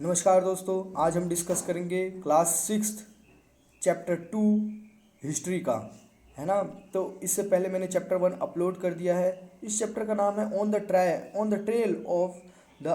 नमस्कार दोस्तों, आज हम डिस्कस करेंगे क्लास 6 चैप्टर 2 हिस्ट्री का, है ना। तो इससे पहले मैंने चैप्टर 1 अपलोड कर दिया है। इस चैप्टर का नाम है on the trail of the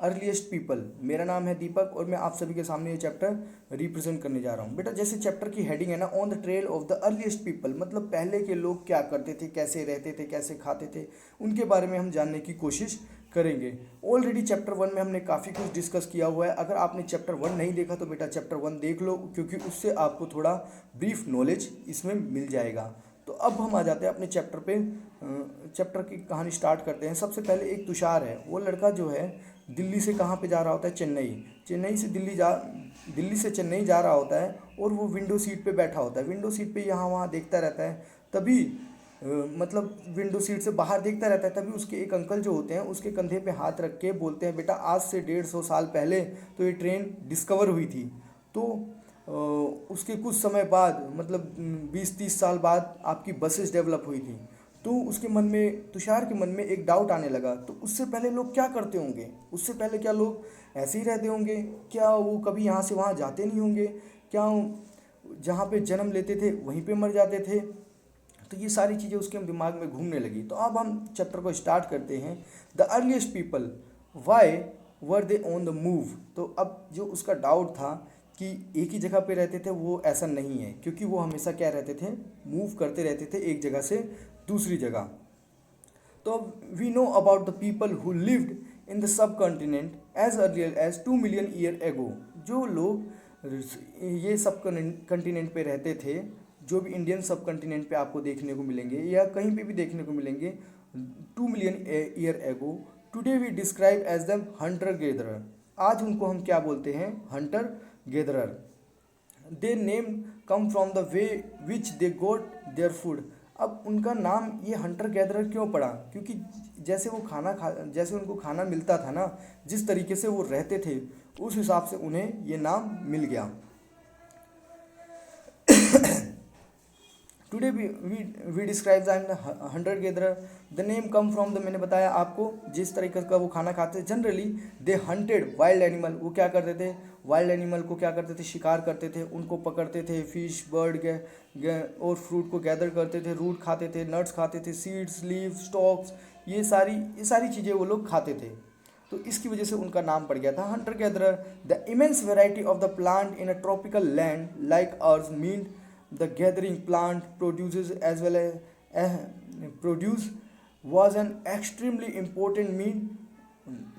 earliest people. मेरा नाम है दीपक और मैं आप सभी के सामने ये चैप्टर रिप्रेजेंट करने जा रहा हूँ। बेटा, जैसे चैप्टर की हेडिंग है ना, on the trail of the earliest people, मतलब पहले के लोग क्या करते थे, कैसे रहते थे, कैसे खाते थे, उनके बारे में हम जानने की कोशिश करेंगे। ऑलरेडी चैप्टर 1 में हमने काफ़ी कुछ डिस्कस किया हुआ है। अगर आपने चैप्टर 1 नहीं देखा तो बेटा चैप्टर 1 देख लो, क्योंकि उससे आपको थोड़ा ब्रीफ नॉलेज इसमें मिल जाएगा। तो अब हम आ जाते हैं अपने चैप्टर पे। चैप्टर की कहानी स्टार्ट करते हैं। सबसे पहले एक तुषार है, वो लड़का जो है दिल्ली से कहाँ पे जा रहा होता है, दिल्ली से चेन्नई जा रहा होता है और वो विंडो सीट पे बैठा होता है। विंडो सीट पे यहाँ वहाँ देखता रहता है। तभी मतलब विंडो सीट से बाहर देखता रहता है। तभी उसके एक अंकल जो होते हैं उसके कंधे पे हाथ रख के बोलते हैं, बेटा आज से 150 साल पहले तो ये ट्रेन डिस्कवर हुई थी। तो उसके कुछ समय बाद, मतलब 20-30 साल बाद आपकी बसेस डेवलप हुई थी। तो उसके मन में, तुषार के मन में एक डाउट आने लगा, तो उससे पहले लोग क्या करते होंगे, उससे पहले क्या लोग ऐसे ही रहते होंगे, क्या वो कभी यहाँ से वहाँ जाते नहीं होंगे, क्या जहाँ पे जन्म लेते थे वहीं पे मर जाते थे। तो ये सारी चीज़ें उसके दिमाग में घूमने लगी। तो अब हम चैप्टर को स्टार्ट करते हैं। The earliest people, why were they on the move. तो अब जो उसका डाउट था कि एक ही जगह पे रहते थे, वो ऐसा नहीं है, क्योंकि वो हमेशा क्या रहते थे, मूव करते रहते थे एक जगह से दूसरी जगह। तो we know about the people who lived in the subcontinent as earlier as 2 million year ago. जो लोग ये सब कॉन्टिनेंट पे रहते थे, जो भी इंडियन सब कॉन्टिनेंट पे आपको देखने को मिलेंगे या कहीं पे भी देखने को मिलेंगे 2 million year ago, today we describe as the hunter gatherer. आज उनको हम क्या बोलते हैं, hunter gatherer. They name come from the way which they got their food. अब उनका नाम ये हंटर गैदरर क्यों पड़ा, क्योंकि जैसे उनको खाना मिलता था ना, जिस तरीके से वो रहते थे, उस हिसाब से उन्हें ये नाम मिल गया। Today we describe the hunter gatherer. The name come from the, मैंने बताया आपको, जिस तरीके का वो खाना खाते थे। Generally they hunted wild animal. वो क्या करते थे, वाइल्ड एनिमल को क्या करते थे, शिकार करते थे, उनको पकड़ते थे। फिश, बर्ड और फ्रूट को गैदर करते थे, रूट खाते थे, नट्स खाते थे, सीड्स, लीव, स्टॉक्स, ये सारी चीज़ें वो लोग खाते थे। तो इसकी वजह से उनका नाम पड़ गया था hunter gatherer. The immense variety of the plant in a tropical land like ours mean the gathering plant produces as well as produce was an extremely important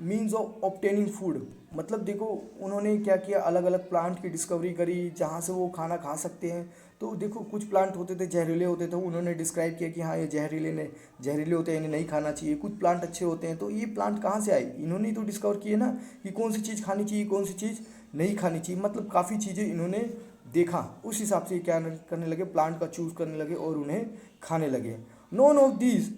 means of obtaining food। मतलब देखो उन्होंने क्या किया, अलग अलग plant की discovery करी जहाँ से वो खाना खा सकते हैं। तो देखो कुछ प्लांट होते थे जहरीले होते थे, उन्होंने डिस्क्राइब किया कि हाँ ये जहरीले होते हैं, इन्हें नहीं खाना चाहिए। कुछ प्लांट अच्छे होते हैं, तो ये प्लांट कहाँ से आए, इन्होंने ही तो डिस्कवर किए ना कि कौन सी चीज़ खानी चाहिए, कौन सी चीज़ नहीं खानी चाहिए। मतलब काफ़ी चीज़ें इन्होंने देखा, उस हिसाब से क्या करने लगे, प्लांट का चूज करने लगे और उन्हें खाने लगे। None of these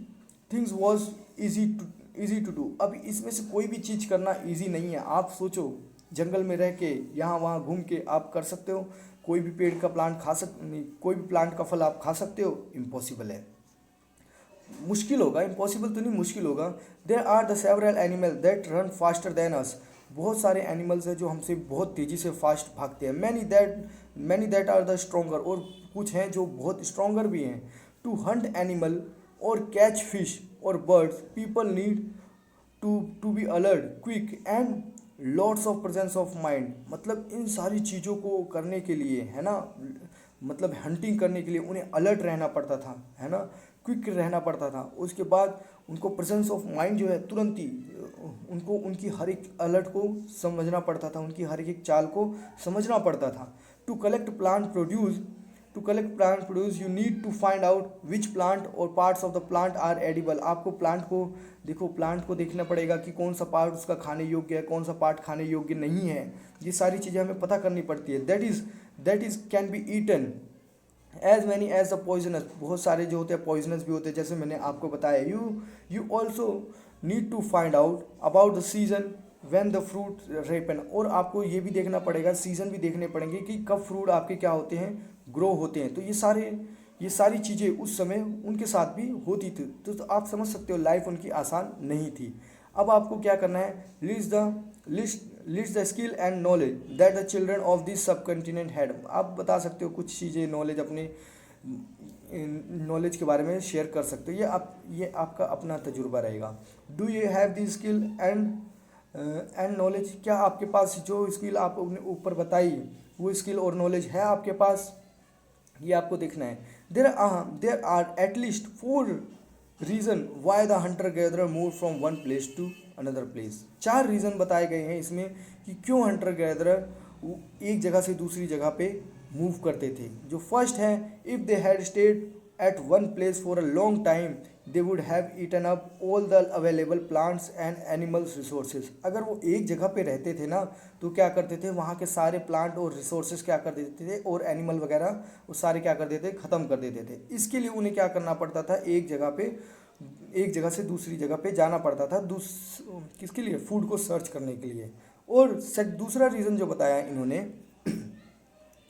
things was easy to do. अब इसमें से कोई भी चीज़ करना ईजी नहीं है। आप सोचो, जंगल में रह के यहाँ वहाँ घूम के आप कर सकते हो, कोई भी पेड़ का प्लांट कोई भी प्लांट का फल आप खा सकते हो, इम्पॉसिबल है, मुश्किल होगा। इम्पॉसिबल तो नहीं, मुश्किल होगा। There are the several animal that run faster than us. बहुत सारे एनिमल्स हैं जो हमसे बहुत तेज़ी से फास्ट भागते हैं। Many that are the stronger, और कुछ हैं जो बहुत स्ट्रोंगर भी हैं। टू हंट एनिमल और कैच फिश और birds, people need to be alert, quick and lots of presence of mind. मतलब इन सारी चीज़ों को करने के लिए, है ना, मतलब हंटिंग करने के लिए उन्हें अलर्ट रहना पड़ता था, है ना, क्विक रहना पड़ता था। उसके बाद उनको प्रेजेंस ऑफ माइंड जो है, तुरंत ही उनको उनकी हर एक अलर्ट को समझना पड़ता था, उनकी हर एक चाल को समझना पड़ता था। To collect plant produce you need to find out which plant or parts of the plant are edible. आपको प्लांट को देखना पड़ेगा कि कौन सा पार्ट उसका खाने योग्य है, कौन सा पार्ट खाने योग्य नहीं है। ये सारी चीज़ें हमें पता करनी पड़ती है। That is can be eaten as many as the poisonous. बहुत सारे जो होते हैं पॉइजनस भी होते हैं, जैसे मैंने आपको बताया। You also need to find out about the season when the fruit ripen. और आपको ये भी देखना पड़ेगा, सीज़न भी देखने पड़ेंगे कि कब फ्रूट आपके क्या होते हैं, ग्रो होते हैं। तो ये सारी चीज़ें उस समय उनके साथ भी होती थी। तो आप समझ सकते हो लाइफ उनकी आसान नहीं थी। अब आपको क्या करना है, list the skill and knowledge that the children of this सब कंटिनेंट हैड। आप बता सकते हो कुछ चीज़ें, नॉलेज, अपने नॉलेज के बारे में शेयर कर सकते हो। ये आपका अपना तजुर्बा रहेगा। Do you have the skill and knowledge, क्या आपके पास जो स्किल आप ऊपर बताई वो स्किल और नॉलेज है आपके पास, ये आपको देखना है। There are at least 4 reason why the hunter gatherer move from one place to another place. 4 reason बताए गए हैं इसमें कि क्यों हंटर गैदरर एक जगह से दूसरी जगह पे मूव करते थे। जो फर्स्ट है, if they had stayed at one place for a long time they would have eaten up all the available plants and animals resources. अगर वो एक जगह पे रहते थे ना तो क्या करते थे, वहाँ के सारे प्लांट और रिसोर्सेज क्या कर देते थे, और एनिमल वगैरह वो सारे क्या कर देते थे, ख़त्म कर देते थे। इसके लिए उन्हें क्या करना पड़ता था, एक जगह से दूसरी जगह पे जाना पड़ता था, किसके लिए, फूड को सर्च करने के लिए। और दूसरा रीज़न जो बताया इन्होंने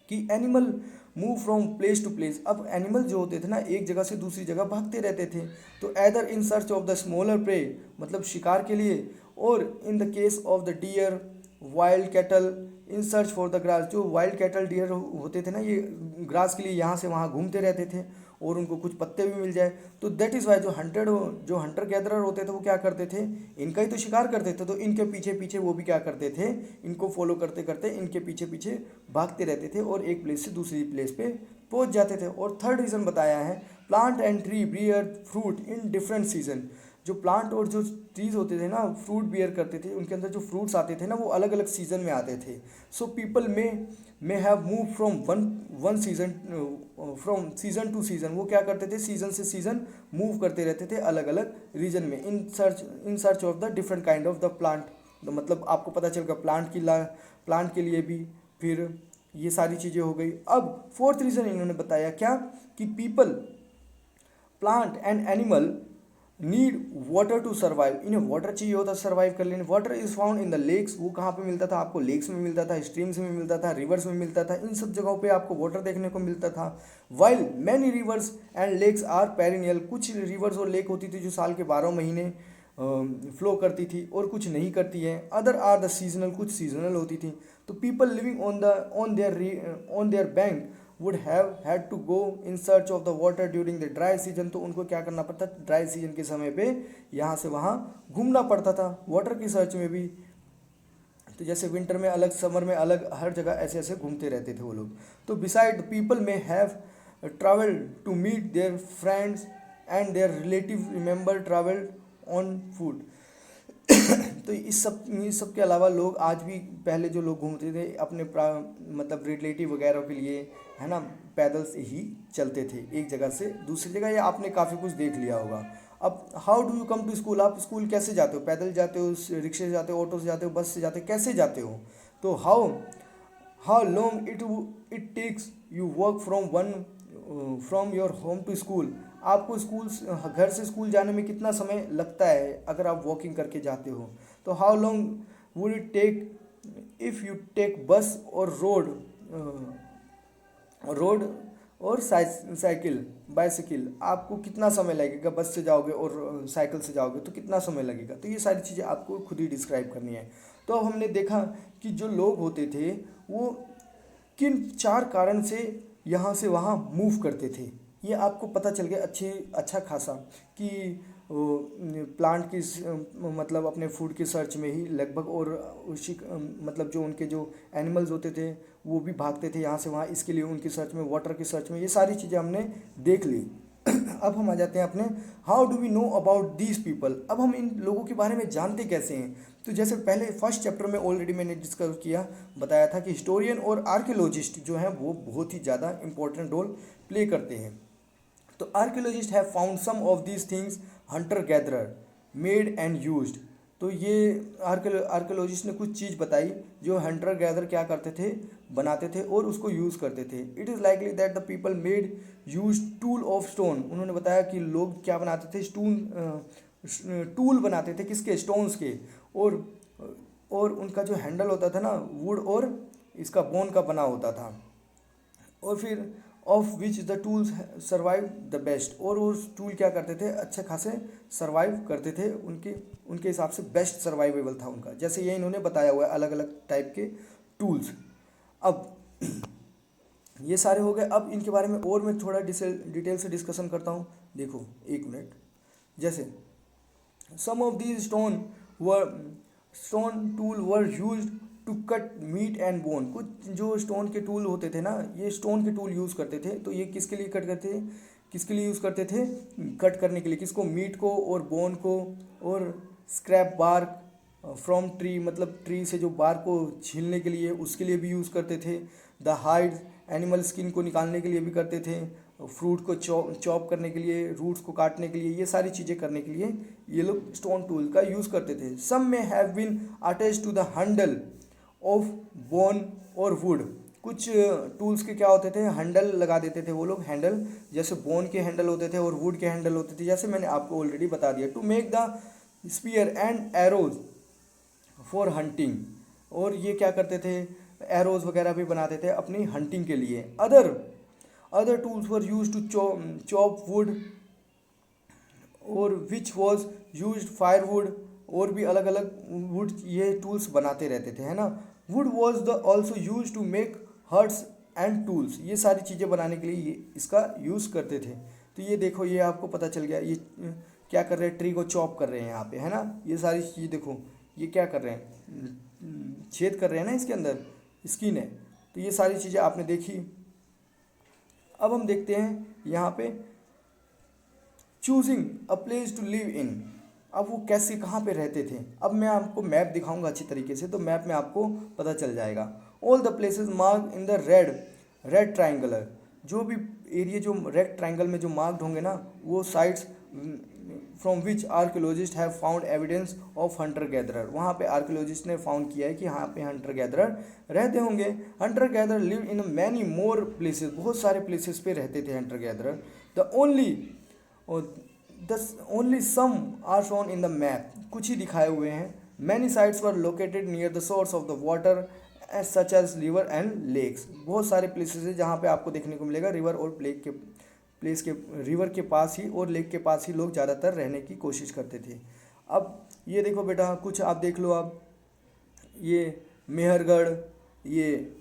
कि animal move from place to place. अब एनिमल जो होते थे ना एक जगह से दूसरी जगह भागते रहते थे, तो either in search of the smaller prey, मतलब शिकार के लिए, और in the case of the deer wild cattle in search for the grass. जो वाइल्ड कैटल डियर होते थे ना, ये ग्रास के लिए यहाँ से वहाँ घूमते रहते थे और उनको कुछ पत्ते भी मिल जाए। तो दैट इज़ वाई जो हंटर गैदरर होते थे वो क्या करते थे, इनका ही तो शिकार करते थे, तो इनके पीछे पीछे वो भी क्या करते थे, इनको फॉलो करते करते इनके पीछे पीछे भागते रहते थे और एक प्लेस से दूसरी प्लेस पे पहुंच जाते थे। और थर्ड रीज़न बताया है, plant and tree bear fruit in different season. जो प्लांट और जो ट्रीज होते थे ना, फ्रूट बियर करते थे, उनके अंदर जो फ्रूट्स आते थे ना वो अलग अलग सीजन में आते थे। So people may have move from one season from season two season. वो क्या करते थे, सीजन से सीजन मूव करते रहते थे अलग अलग रीजन में, इन search of the different kind of the plant. तो मतलब आपको पता चलेगा प्लांट के लिए भी, फिर ये सारी चीज़ें हो गई। अब फोर्थ रीज़न इन्होंने बताया क्या, कि people, plant and animal need water to survive. इन्हें वाटर चाहिए होता सर्वाइव कर लेने। Water is found in the lakes. वो कहाँ पे मिलता था आपको, लेक्स में मिलता था, स्ट्रीम्स में मिलता था, रिवर्स में मिलता था, इन सब जगहों पे आपको वाटर देखने को मिलता था। While many rivers and lakes are perennial. कुछ रिवर्स और लेक होती थी जो साल के 12 महीने फ्लो करती थी और कुछ नहीं करती है। अदर आर द सीजनल, कुछ सीजनल होती थी। तो people living on their bank would have had to go in search of the water during the dry season. तो उनको क्या करना पड़ता, ड्राई सीजन के समय पे यहाँ से वहाँ घूमना पड़ता था वाटर की सर्च में भी। तो जैसे विंटर में अलग, समर में अलग, हर जगह ऐसे ऐसे घूमते रहते थे वो लोग। तो beside people may have travel to meet their friends and their relative remember travelled on food. तो इस सब के अलावा लोग आज भी, पहले जो लोग घूमते थे अपने मतलब रिलेटिव वगैरह के लिए, है ना, पैदल से ही चलते थे एक जगह से दूसरी जगह। या आपने काफ़ी कुछ देख लिया होगा। अब how do you come to school, आप स्कूल कैसे जाते हो, पैदल जाते हो, रिक्शे से जाते हो, ऑटो से जाते हो, बस से जाते हो, कैसे जाते हो। तो how long it takes you walk from your home to school. आपको घर से स्कूल जाने में कितना समय लगता है अगर आप वॉकिंग करके जाते हो। तो how long would it take if you take bus और रोड और साइकिल बाइसिकल। आपको कितना समय लगेगा, बस से जाओगे और साइकिल से जाओगे तो कितना समय लगेगा। तो ये सारी चीज़ें आपको खुद ही डिस्क्राइब करनी है। तो अब हमने देखा कि जो लोग होते थे वो किन 4 कारण से यहाँ से वहाँ मूव करते थे। ये आपको पता चल गया अच्छा खासा कि प्लांट की मतलब अपने फूड की सर्च में ही लगभग, और उसी मतलब जो उनके जो एनिमल्स होते थे वो भी भागते थे यहाँ से वहाँ, इसके लिए उनकी सर्च में, वाटर की सर्च में। ये सारी चीज़ें हमने देख ली। अब हम आ जाते हैं अपने how do we know about these people. अब हम इन लोगों के बारे में जानते कैसे हैं। तो जैसे पहले फर्स्ट चैप्टर में ऑलरेडी मैंने डिस्कस किया, बताया था कि हिस्टोरियन और आर्कियोलॉजिस्ट जो हैं वो बहुत ही ज़्यादा इंपॉर्टेंट रोल प्ले करते हैं। तो archaeologist have found some of these things hunter gatherer made and used. तो ये आर्कियोलॉजिस्ट ने कुछ चीज़ बताई जो हंटर गैदर क्या करते थे, बनाते थे और उसको यूज़ करते थे। It is likely that the people made use tool of stone. उन्होंने बताया कि लोग क्या बनाते थे, टूल बनाते थे, किसके, स्टोन्स के, और उनका जो हैंडल होता था ना वुड और इसका बोन का बना होता था। और फिर of which the tools survive the best, और वो टूल क्या करते थे, अच्छे खासे सर्वाइव करते थे, उनके उनके हिसाब से बेस्ट सर्वाइवेबल था उनका। जैसे ये इन्होंने बताया हुआ है अलग अलग टाइप के टूल्स। अब ये सारे हो गए। अब इनके बारे में और मैं थोड़ा डिटेल से डिस्कशन करता हूँ। देखो एक मिनट, जैसे some of these stone tool were used to cut meat and bone. कुछ जो स्टोन के टूल होते थे ना, ये स्टोन के टूल यूज़ करते थे। तो ये किसके लिए कट करते थे, किसके लिए यूज़ करते थे, कट करने के लिए, किसको, मीट को और बोन को। और स्क्रैप बार्क फ्रॉम ट्री, मतलब ट्री से जो बार को छीलने के लिए, उसके लिए भी यूज़ करते थे। द हाइड, एनिमल स्किन को निकालने के लिए भी करते थे। फ्रूट को चॉप करने के लिए, रूट्स को काटने के लिए, ये सारी चीज़ें करने के लिए ये लोग स्टोन टूल का यूज़ करते थे। Some may have been attach to the handle of bone और वुड। कुछ टूल्स के क्या होते थे, हैंडल लगा देते थे वो लोग, हैंडल जैसे बोन के हैंडल होते थे और वुड के हैंडल होते थे, जैसे मैंने आपको ऑलरेडी बता दिया। To make the spear and arrows for hunting, और ये क्या करते थे, एरोज वगैरह भी बनाते थे अपनी हंटिंग के लिए। Other tools were use to chop wood, और विच वॉज यूज फायरवुड, और भी अलग अलग वुड ये टूल्स बनाते रहते थे, है ना। Wood was the also use to make huts and tools, ये सारी चीज़ें बनाने के लिए ये इसका यूज़ करते थे। तो ये देखो, ये आपको पता चल गया, ये क्या कर रहे हैं, ट्री को चॉप कर रहे हैं यहाँ पे, है ना। ये सारी चीज़ देखो, ये क्या कर रहे हैं, छेद कर रहे हैं ना, इसके अंदर स्किन है। तो ये सारी चीज़ें आपने देखी। अब हम देखते हैं यहाँ पे choosing a place to live in. अब वो कैसे, कहाँ पे रहते थे। अब मैं आपको मैप दिखाऊंगा अच्छी तरीके से, तो मैप में आपको पता चल जाएगा। All the places mark in the red triangular, जो भी एरिया जो रेड ट्राइंगल में जो मार्क्ड होंगे ना, वो sites from which archaeologist have found evidence of Hunter gatherer. वहाँ पे आर्कियोलॉजिस्ट ने फाउंड किया है कि यहाँ पे हंटर गैदरर रहते होंगे। Hunter gatherer live in many more places, बहुत सारे प्लेसेस पे रहते थे hunter gatherer. The only some are shown in the map, कुछ ही दिखाए हुए हैं। Many sites were located near the source of the water such as river and lakes. बहुत सारे प्लेसेस है जहाँ पे आपको देखने को मिलेगा रिवर और रिवर के पास ही और लेक के पास ही लोग ज़्यादातर रहने की कोशिश करते थे। अब ये देखो बेटा, कुछ आप देख लो। आप ये मेहरगढ़, ये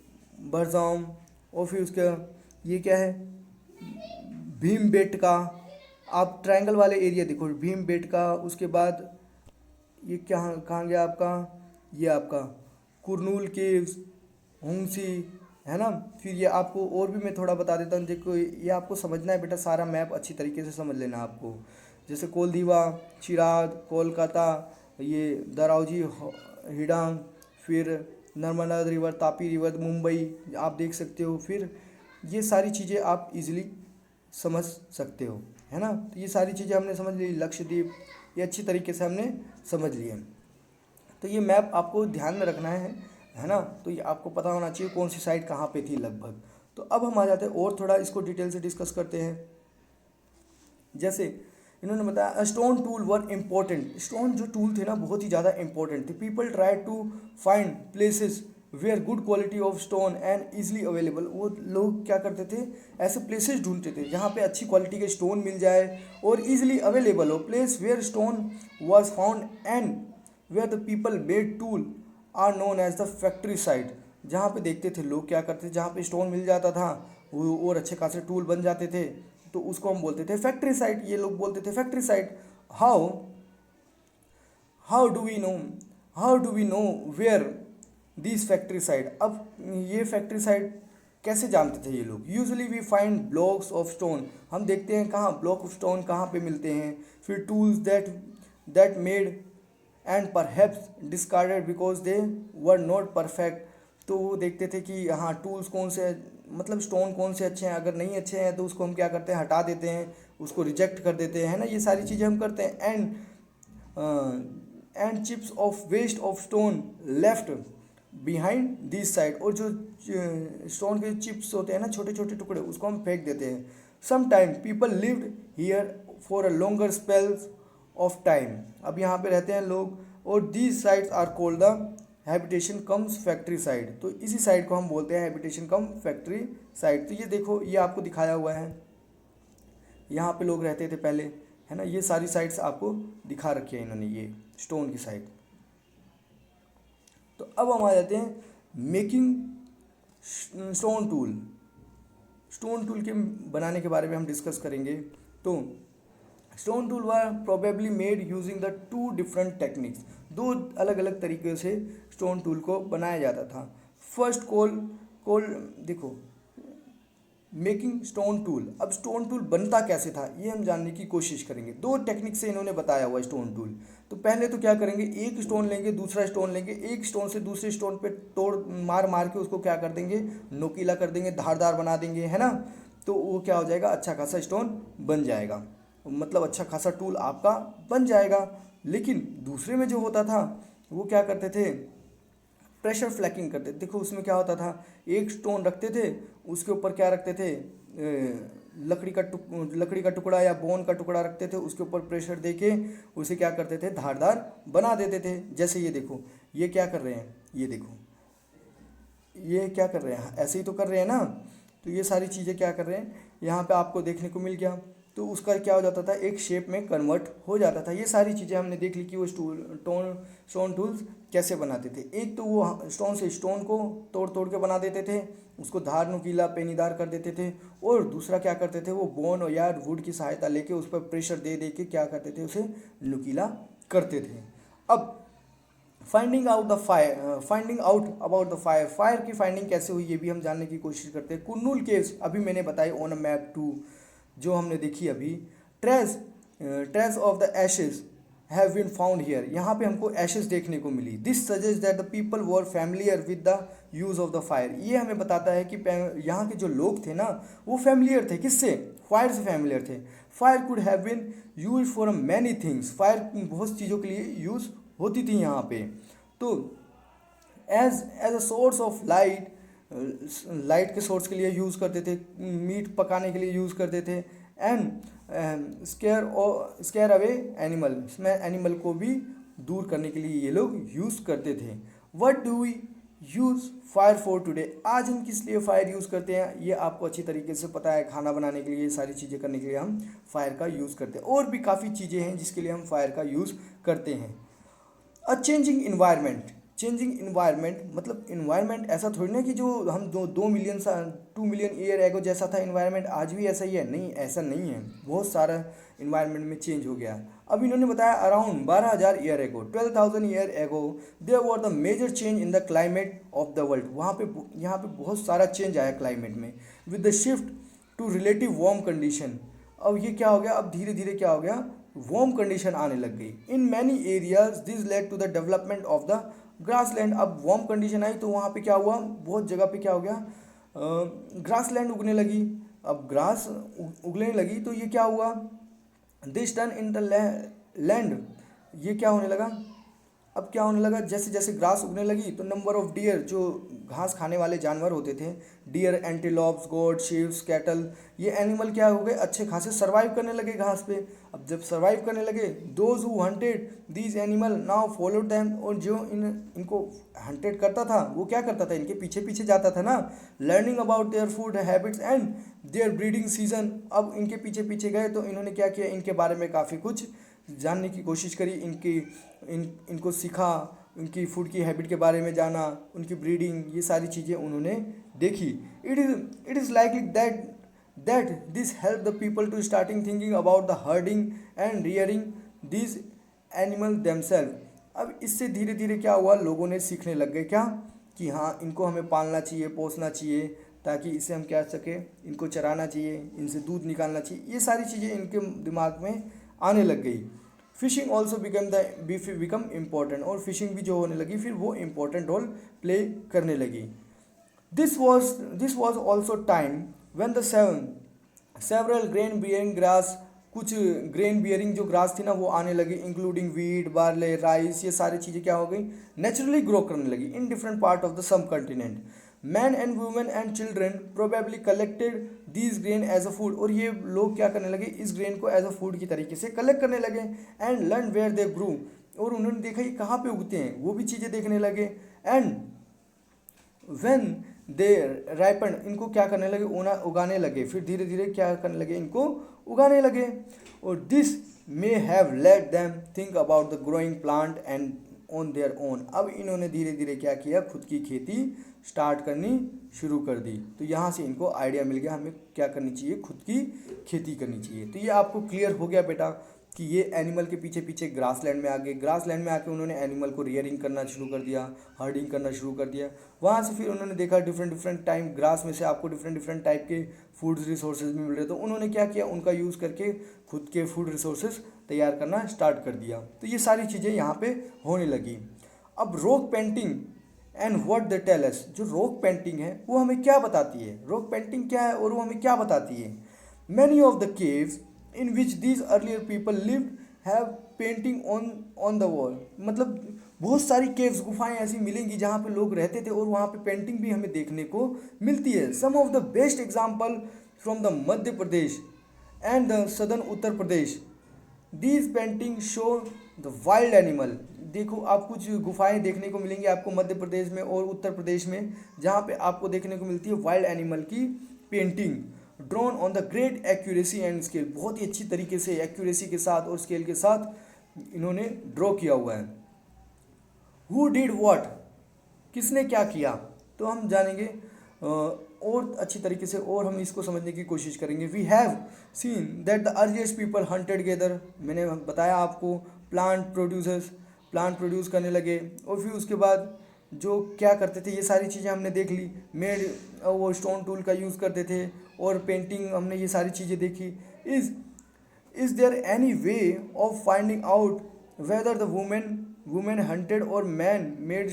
बरजाम, और फिर उसका ये क्या है, भीमबेटका। आप ट्रायंगल वाले एरिया देखो, भीमबेटका। उसके बाद ये कहाँ गया आपका, ये आपका कुरनूल केव्स, हुंगसी, है ना। फिर ये आपको और भी मैं थोड़ा बता देता हूँ। देखो ये आपको समझना है बेटा, सारा मैप अच्छी तरीके से समझ लेना आपको। जैसे कोलदीवा, चिराग, कोलकाता, ये दरावजी, हिडांग, फिर नर्मदा रिवर, तापी रिवर, मुंबई आप देख सकते हो। फिर ये सारी चीज़ें आप इजीली समझ सकते हो, है ना। तो ये सारी चीज़ें हमने समझ ली। लक्षद्वीप ये अच्छी तरीके से हमने समझ लिए। तो ये मैप आपको ध्यान में रखना है ना। तो ये आपको पता होना चाहिए कौन सी साइड कहाँ पे थी लगभग। तो अब हम आ जाते हैं और थोड़ा इसको डिटेल से डिस्कस करते हैं। जैसे इन्होंने बताया stone tool were important. Stone जो टूल थे ना बहुत ही ज़्यादा इंपॉर्टेंट थे। People try to find places where good quality of stone and easily available. वो लोग क्या करते थे, ऐसे प्लेसेस ढूंढते थे जहाँ पे अच्छी क्वालिटी के स्टोन मिल जाए और ईजिली अवेलेबल हो। Place where stone was found and where the people made tool are known as the factory site. जहाँ पे देखते थे लोग क्या करते थे, जहाँ पे स्टोन मिल जाता था वो और अच्छे खासे टूल बन जाते थे, तो उसको हम बोलते थे फैक्ट्री साइट। ये लोग बोलते थे factory site. How do we know where this factory site. अब ये फैक्ट्री साइट कैसे जानते थे ये लोग। Usually we find blocks of stone. हम देखते हैं कहाँ ब्लॉक ऑफ स्टोन कहाँ पे मिलते हैं। फिर tools that made and perhaps discarded because they were not perfect. तो वो देखते थे कि हाँ टूल्स कौन से, मतलब स्टोन कौन से अच्छे हैं। अगर नहीं अच्छे हैं तो उसको हम क्या करते हैं, हटा देते हैं, उसको रिजेक्ट कर देते हैं, है ना। ये सारी चीज़ें हम करते हैं। And chips of waste of stone left behind this side. और जो स्टोन के चिप्स होते हैं ना, छोटे छोटे टुकड़े, उसको हम फेंक देते हैं। Some time people lived here for a longer spells of time. अब यहाँ पे रहते हैं लोग और these sites are called the habitation comes factory side, तो इसी साइड को हम बोलते हैं हैबिटेशन कम फैक्ट्री साइड। तो ये देखो, ये आपको दिखाया हुआ है, यहाँ पे लोग रहते थे पहले, है ना। ये सारी साइड्स आपको दिखा रखी है इन्होंने, ये स्टोन की साइड। तो अब हम आ जाते हैं making stone tool. Stone tool के बनाने के बारे में हम डिस्कस करेंगे। तो stone tool were probably made using the two different techniques, दो अलग अलग तरीके से स्टोन टूल को बनाया जाता था। फर्स्ट कोल देखो, मेकिंग स्टोन टूल। अब स्टोन टूल बनता कैसे था ये हम जानने की कोशिश करेंगे। दो टेक्निक से इन्होंने बताया हुआ स्टोन टूल। तो पहले तो क्या करेंगे, एक स्टोन लेंगे, दूसरा स्टोन लेंगे, एक स्टोन से दूसरे स्टोन पे तोड़ मार मार के उसको क्या कर देंगे, नोकीला कर देंगे, धारदार बना देंगे, है ना। तो वो क्या हो जाएगा, अच्छा खासा स्टोन बन जाएगा, मतलब अच्छा खासा टूल आपका बन जाएगा। लेकिन दूसरे में जो होता था वो क्या करते थे, प्रेशर फ्लैकिंग करते थे। देखो उसमें क्या होता था, एक स्टोन रखते थे, उसके ऊपर क्या रखते थे, लकड़ी का टुकड़ा या बोन का टुकड़ा रखते थे, उसके ऊपर प्रेशर देके उसे क्या करते थे, धारदार बना देते थे। जैसे ये देखो, ये क्या कर रहे हैं, ये देखो ये क्या कर रहे हैं, ऐसे ही तो कर रहे हैं ना। तो ये सारी चीज़ें क्या कर रहे हैं, यहाँ पे आपको देखने को मिल गया। तो उसका क्या हो जाता था, एक शेप में कन्वर्ट हो जाता था। ये सारी चीज़ें हमने देख ली कि वो स्टोन टूल्स कैसे बनाते थे। एक तो वो स्टोन से स्टोन को तोड़ तोड़ के बना देते थे, उसको धार नुकीला पेनीदार कर देते थे। और दूसरा क्या करते थे, वो बोन या वुड की सहायता लेके उस पर प्रेशर दे दे के क्या करते थे, उसे नुकीला करते थे। अब finding out about the fire, fire की फाइंडिंग कैसे हुई ये भी हम जानने की कोशिश करते हैं। कुन्नुल केव्स अभी मैंने बताई ऑन अ मैप 2 जो हमने देखी अभी। Trace of the ashes have been found here, यहाँ पे हमको एशेज देखने को मिली। This suggest that the people were familiar with the use of the fire, ये हमें बताता है कि यहाँ के जो लोग थे ना वो फैमिलियर थे, किससे, फायर से फैमिलियर थे। Fire could have been use for many things, fire बहुत चीज़ों के लिए यूज़ होती थी यहाँ पे। तो as a source of light, light के सोर्स के लिए यूज़ करते थे, मीट पकाने के लिए यूज़ करते थे। एंड स्केयर अवे एनिमल, इसमें एनिमल को भी दूर करने के लिए ये लोग यूज़ करते थे। What do we use fire for today, आज हम किस लिए फायर यूज़ करते हैं ये आपको अच्छी तरीके से पता है। खाना बनाने के लिए, सारी चीज़ें करने के लिए हम फायर का यूज़ करते हैं। और भी काफ़ी चीज़ें हैं जिसके लिए हम फायर का यूज़ करते हैं। अ चेंजिंग इन्वायरमेंट, चेंजिंग इन्वायरमेंट मतलब इन्वायरमेंट ऐसा थोड़ी ना कि जो हम 2 मिलियन ईयर एगो जैसा था इन्वायरमेंट आज भी ऐसा ही है, नहीं, ऐसा नहीं है। बहुत सारा इन्वायरमेंट में चेंज हो गया। अब इन्होंने बताया अराउंड 12,000 ईयर एगो, 12,000 year ago there were the major change in the climate of the world, यहाँ पे बहुत सारा चेंज आया क्लाइमेट में with the shift to relative warm condition. अब ये क्या हो गया, अब धीरे धीरे क्या हो गया, वार्म कंडीशन आने लग गई। In many areas this led to the development of the grassland. अब वार्म कंडीशन आई तो वहाँ पे क्या हुआ, बहुत जगह पे क्या हो गया, ग्रासलैंड उगने लगी। अब ग्रास उगने लगी तो ये क्या हुआ, this turn in the land, ये क्या होने लगा, अब क्या होने लगा, जैसे जैसे ग्रास उगने लगी तो नंबर ऑफ डियर, जो घास खाने वाले जानवर होते थे, डियर, एंटीलोप्स, गोट, शीप्स, कैटल, ये एनिमल क्या हो गए, अच्छे खासे सर्वाइव करने लगे घास पे। अब जब सर्वाइव करने लगे, those who hunted these animal now followed them, और जो इनको हंटेड करता था वो क्या करता था, इनके पीछे पीछे जाता था ना। Learning about their food habits and their breeding season, अब इनके पीछे पीछे गए तो इन्होंने क्या किया, इनके बारे में काफ़ी कुछ जानने की कोशिश करी, इनको सीखा, उनकी फूड की हैबिट के बारे में जाना, उनकी ब्रीडिंग, ये सारी चीज़ें उन्होंने देखी। It is likely that this help the people to starting thinking about the herding and rearing this animal themselves. अब इससे धीरे धीरे क्या हुआ, लोगों ने सीखने लग गए क्या, कि हाँ इनको हमें पालना चाहिए, पोसना चाहिए, ताकि इसे हम क्या सके, इनको चराना चाहिए, इनसे दूध निकालना चाहिए, ये सारी चीज़ें इनके दिमाग में आने लग गई। फिशिंग ऑल्सो बिकम इम्पॉर्टेंट, और फिशिंग भी जो होने लगी फिर वो इम्पोर्टेंट रोल प्ले करने लगी। This was also time when the several grain bearing grass, कुछ ग्रेन बियरिंग जो ग्रास थी ना वो आने लगी, इंक्लूडिंग वीट, बार्ले, राइस, ये सारी चीज़ें क्या हो गई, नेचुरली ग्रो करने लगी in different part of the subcontinent. Man and women and children probably collected these grain as a food, और ये लोग क्या करने लगे, इस ग्रेन को एज अ फूड की तरीके से कलेक्ट करने लगे। एंड लर्न वेयर दे ग्रू, और उन्होंने देखा ये कहाँ पे उगते हैं, वो भी चीज़ें देखने लगे। एंड व्हेन दे राइपन, इनको क्या करने लगे, उगाने लगे, फिर धीरे धीरे क्या करने लगे, इनको उगाने लगे। और this may have let them think about the growing plant and on their own. अब इन्होंने धीरे धीरे क्या किया, खुद की खेती स्टार्ट करनी शुरू कर दी। तो यहाँ से इनको आइडिया मिल गया हमें क्या करनी चाहिए, खुद की खेती करनी चाहिए। तो ये आपको क्लियर हो गया बेटा कि ये एनिमल के पीछे पीछे ग्रासलैंड में आ गए। ग्रासलैंड में आके उन्होंने एनिमल को रियरिंग करना शुरू कर दिया, हर्डिंग करना शुरू कर दिया। वहाँ से फिर उन्होंने देखा डिफरेंट डिफरेंट टाइम ग्रास में से आपको डिफरेंट डिफरेंट टाइप के फूड रिसोर्सेज भी मिल रहे, तो उन्होंने क्या किया, उनका यूज़ करके खुद के फूड रिसोर्सेज तैयार करना स्टार्ट कर दिया। तो ये सारी चीज़ें यहाँ पे होने लगी। अब rock painting and what the tell us, जो रॉक पेंटिंग है वो हमें क्या बताती है, रॉक पेंटिंग क्या है और वो हमें क्या बताती है। Many of the caves in which these earlier people lived have painting on the wall. मतलब बहुत सारी केव्स, गुफाएं ऐसी मिलेंगी जहाँ पे लोग रहते थे और वहाँ पे पेंटिंग भी हमें देखने को मिलती है। Some of the best example from the Madhya Pradesh and the southern Uttar Pradesh, these painting show the wild animal. देखो आप कुछ गुफाएं देखने को मिलेंगी आपको मध्य प्रदेश में और उत्तर प्रदेश में, जहाँ पे आपको देखने को मिलती है वाइल्ड एनिमल की painting drawn on the great accuracy and scale. बहुत ही अच्छी तरीके से एक्यूरेसी के साथ और स्केल के साथ इन्होंने ड्रॉ किया हुआ है। हु डिड व्हाट, किसने क्या किया, तो हम जानेंगे और अच्छी तरीके से और हम इसको समझने की कोशिश करेंगे। We have seen that the earliest people hunted gather, मैंने बताया आपको प्लांट प्रोड्यूस करने लगे। और फिर उसके बाद जो क्या करते थे, ये सारी चीज़ें हमने देख ली। मेड, वो स्टोन टूल का यूज़ करते थे और पेंटिंग, हमने ये सारी चीज़ें देखी। Is there any way of finding out whether the women hunted और मैन मेड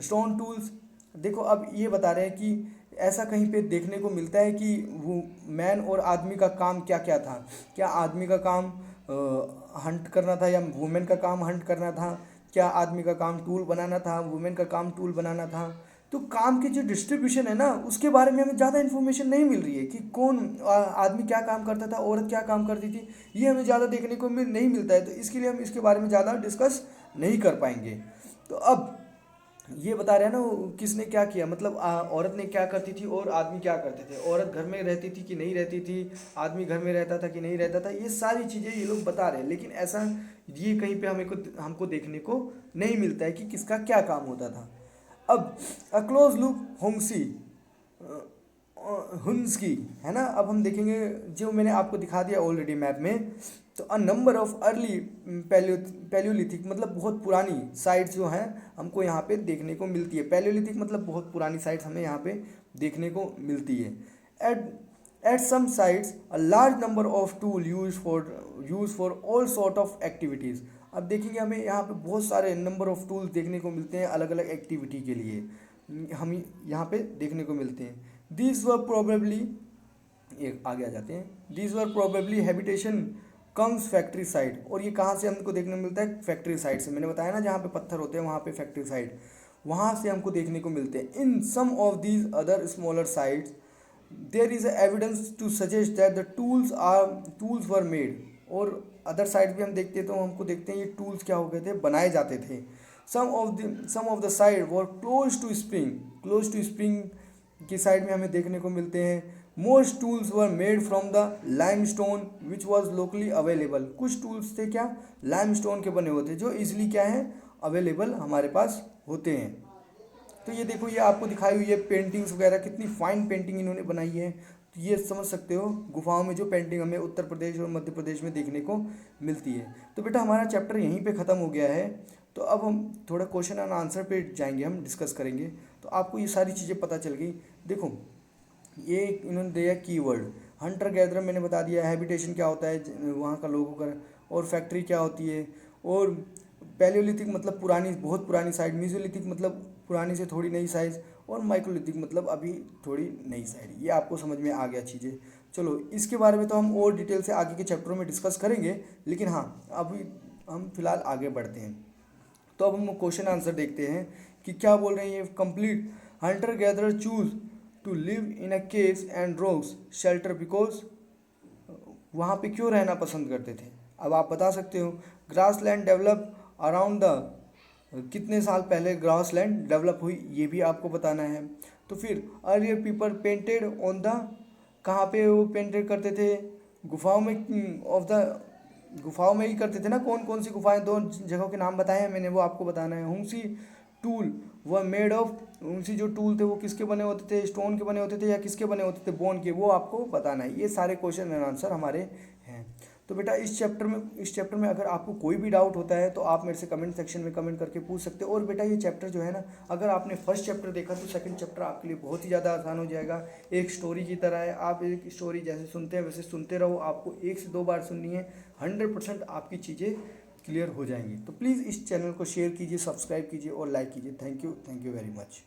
स्टोन टूल्स। देखो अब ये बता रहे हैं कि ऐसा कहीं पे देखने को मिलता है कि वो मैन और आदमी का काम क्या क्या था, क्या आदमी का काम हंट करना था या वुमेन का काम हंट करना था, क्या आदमी का काम टूल बनाना था, वुमेन का काम टूल बनाना था। तो काम की जो डिस्ट्रीब्यूशन है ना, उसके बारे में हमें ज़्यादा इन्फॉर्मेशन नहीं मिल रही है कि कौन आदमी क्या काम करता था, औरत क्या काम करती थी, ये हमें ज़्यादा देखने को नहीं मिलता है। तो इसके लिए हम इसके बारे में ज़्यादा डिस्कस नहीं कर पाएंगे। तो अब ये बता रहे हैं ना किसने क्या किया, मतलब औरत ने क्या करती थी और आदमी क्या करते थे, औरत घर में रहती थी कि नहीं रहती थी, आदमी घर में रहता था कि नहीं रहता था, ये सारी चीज़ें ये लोग बता रहे हैं। लेकिन ऐसा ये कहीं पे हमको देखने को नहीं मिलता है कि किसका क्या काम होता था। अब अ क्लोज लुक होम्सी हुंसकी है ना, अब हम देखेंगे जो मैंने आपको दिखा दिया ऑलरेडी मैप में। तो a number of early Palaeolithic, मतलब बहुत पुरानी साइट्स जो हैं हमको यहाँ पे देखने को मिलती है। पैलियोलिथिक मतलब बहुत पुरानी साइट्स हमें यहाँ पे देखने को मिलती है। At some sites a large number of tool use for all sort of activities. अब देखेंगे हमें यहाँ पे बहुत सारे नंबर ऑफ टूल्स देखने को मिलते हैं अलग अलग एक्टिविटी के लिए, हम यहाँ पे देखने को मिलते हैं। दीज वर प्रोबेबली, एक आगे आ जाते हैं, these were probably habitation comes factory side. और ये कहाँ से हमको देखने को मिलता है, फैक्ट्री साइड से। मैंने बताया ना जहाँ पे पत्थर होते हैं वहाँ पे फैक्ट्री साइड, वहाँ से हमको देखने को मिलते हैं। In some of these other smaller sites there is evidence to suggest that the tools were made. और अदर साइड भी हम देखते हैं तो हमको देखते हैं ये टूल्स क्या हो गए थे, बनाए जाते थे। Some of the side were close to spring की साइड में हमें देखने को मिलते हैं। Most tools were made from the limestone which was locally available. कुछ टूल्स थे क्या, लाइमस्टोन के बने हुए थे जो इजिली क्या है, अवेलेबल हमारे पास होते हैं। तो ये देखो ये आपको दिखाई हुई है पेंटिंग्स वगैरह, कितनी फाइन पेंटिंग इन्होंने बनाई है। तो ये समझ सकते हो गुफाओं में जो पेंटिंग हमें उत्तर प्रदेश और मध्य प्रदेश में देखने को मिलती है। तो बेटा हमारा चैप्टर यहीं पे ख़त्म हो गया है। तो अब हम थोड़ा क्वेश्चन एंड आंसर पे जाएंगे, हम डिस्कस करेंगे। तो आपको ये सारी चीज़ें पता चल गई। देखो ये इन्होंने दिया कीवर्ड, हंटर गैदरर मैंने बता दिया, हैबिटेशन क्या होता है वहाँ का लोगों का, और फैक्ट्री क्या होती है, और पैलियोलिथिक मतलब पुरानी बहुत पुरानी साइड, मीजोलिथिक मतलब पुरानी से थोड़ी नई साइज़, और माइक्रोलिथिक मतलब अभी थोड़ी नई साइड। ये आपको समझ में आ गया चीज़ें। चलो इसके बारे में तो हम और डिटेल से आगे के चैप्टरों में डिस्कस करेंगे, लेकिन हाँ अभी हम फिलहाल आगे बढ़ते हैं। तो अब हम क्वेश्चन आंसर देखते हैं कि क्या बोल रहे हैं ये। Complete, hunter gatherer choose to live in a caves and rocks shelter because, वहाँ पे क्यों रहना पसंद करते थे। अब आप बता सकते हो। Grass land develop around the कितने साल पहले ग्रासलैंड डेवलप हुई, ये भी आपको बताना है। तो फिर earlier people painted on the, कहाँ पे वो पेंटेड करते थे, गुफाओं में, ऑफ द गुफाओं में ही करते थे ना। कौन कौन सी गुफाएं, दो जगहों के नाम बताए हैं मैंने, वो आपको बताना है। हुंसी टूल व मेड ऑफ, हुंसी जो टूल थे वो किसके बने होते थे, स्टोन के बने होते थे या किसके बने होते थे, बोन के, वो आपको बताना है। ये सारे क्वेश्चन एंड आंसर हमारे हैं। तो बेटा इस चैप्टर में अगर आपको कोई भी डाउट होता है तो आप मेरे से कमेंट सेक्शन में कमेंट करके पूछ सकते हो। और बेटा ये चैप्टर जो है ना, अगर आपने फर्स्ट चैप्टर देखा तो सेकंड चैप्टर आपके लिए बहुत ही ज़्यादा आसान हो जाएगा। एक स्टोरी की तरह है, आप एक स्टोरी जैसे सुनते हैं वैसे सुनते रहो, आपको 1 से 2 बार सुननी है, 100% आपकी चीज़ें क्लियर हो जाएंगी। तो प्लीज़ इस चैनल को शेयर कीजिए, सब्सक्राइब कीजिए और लाइक कीजिए। Thank you very much.